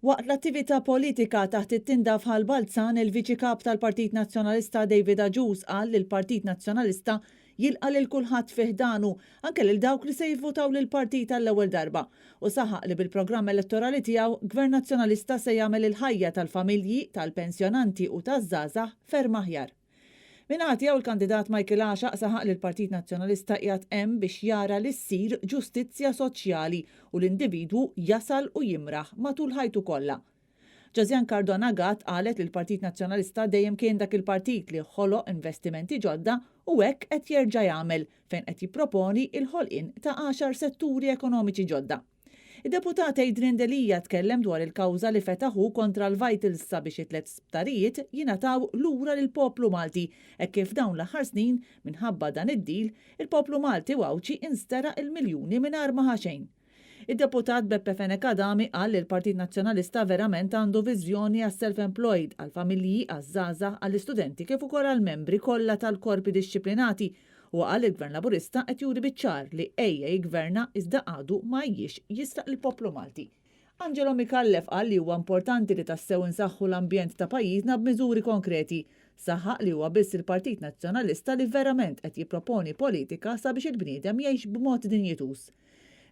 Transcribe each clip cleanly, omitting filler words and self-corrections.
Waqt l-attività politika taħt it-tinda f'Ħal Balzan, il-Viċi Kap tal-Partit Nazzjonalista David Aġus qal li l-Partit Nazzjonalista jilqa' lil kulħadd fih danu, anke lil dawk li se jivvutaw lill-partit tal-ewwel darba, u saħaq li bil-programm elettorali tiegħu Gvern Nazzjonalista se jagħmel il-ħajja tal-familji, tal-pensjonanti u taż-żgħażagħ ferm aħjar. Minħat jew il-kandidat Michael Għaxaq saħaq li l-Partit Nazzjonalista qiegħed hemm biex jara li ssir ġustizzja soċjali u l-individwu jasal u jimraħ matul ħajtu kollha. Josiane Cardona Gatt qalet li l-Partit Nazzjonalista dejjem kien dak il-partit li ħoloq investimenti ġodda u hekk qed jerġa' jagħmel fejn qed jipproponi il-ħolqien ta' 10 setturi ekonomiċi ġodda. Id-deputat Adrian Delija tkellem dwar il-kawża li fetaħu kontra l-Vitals sabiex it-tlet sptarijiet jingħataw lura lill-poplu Malti hekk kif dawn l-aħħar snin minħabba dan id-dil il-poplu Malti wawċi instera il-miljuni mingħajr ma ħa xejn. Id-deputat Beppe Fenek Adami qal li l-Partit Nazzjonalista verament għandu viżjoni għas-self-employed, għall-familji, għaż-żgħażagħ, għall-istudenti kif ukoll għall-membri kollha tal-korpi dixxiplinati u għal il-Gvern Laburista qed juri biċ-ċar li ejja jgverna iżda għadu ma jiex jisraq il-poplu Malti. Angelo Mikallef qal li huwa importanti li tassew insaħħu l-ambjent ta' pajjiżna b'miżuri konkreti. Saħaq li huwa biss il-Partit Nazzjonalista li verament qed jipproponi politika sabiex il-bniedem jgħix b'mod dinjitus.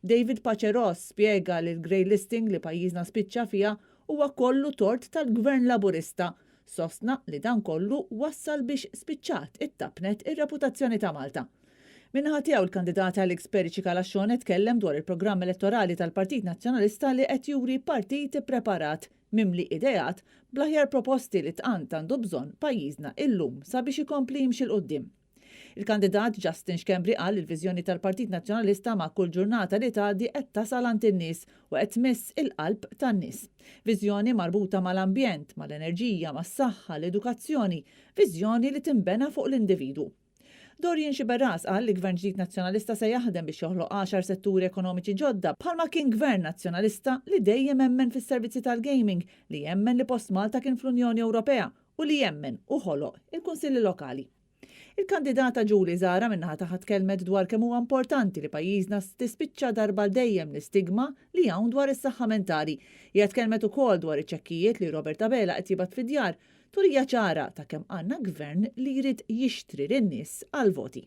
David Paceros spjega li l-grey listing li pajjiżna spiċċa fiha huwa kollu tort tal-Gvern Laburista. Sostna li dan kollu wassal biex spiċċat it-tapnet ir-reputazzjoni ta' Malta. Minnaħa tiegħu il-kandidat Alex Perici Kalaxxon tkellem dwar il-programm elettorali tal-Partit Nazzjonalista li qed juri partit ippreparat mimli ideat bl-aħjar proposti li tqant għandu bżonn pajjiżna illum sabiex ikompli jimxi l-qudiem. Il-kandidat Justin Xkembri qal il-viżjoni tal-Partit Nazzjonalista ma' kull ġurnata li tgħaddi qed tasal għand in-nies u qed tmiss il-qalb tan-nies. Viżjoni marbuta mal-ambjent, mal-enerġija, mas-saħħa, l-edukazzjoni, viżjoni li timbena fuq l-individwu. Dorien Xiberras qal li Gvern ġdid Nazzjonalista se jaħdem biex joħloq 10 setturi ekonomiċi ġodda bħalma kien Gvern Nazzjonalista li dejjem hemmen fis-servizzi tal-gaming, li jemmen li post Malta kien fl-Unjoni Ewropea u li jemmen u ħoloq il-Kunsilli Lokali. Il-kandidata Ġuli Zara minnaħa taħat kelmet dwar kemm huwa importanti li pajjiżna tispiċċa darba dejjem l-istigma li hawn dwar is-saħħa mentali. Hija tkellmet ukoll dwar iċ-ċekkijiet li Robert Abela qed jibgħat fid-djar turija ċara ta' kemm għandna gvern li jrid jixtri lin-nies għal voti.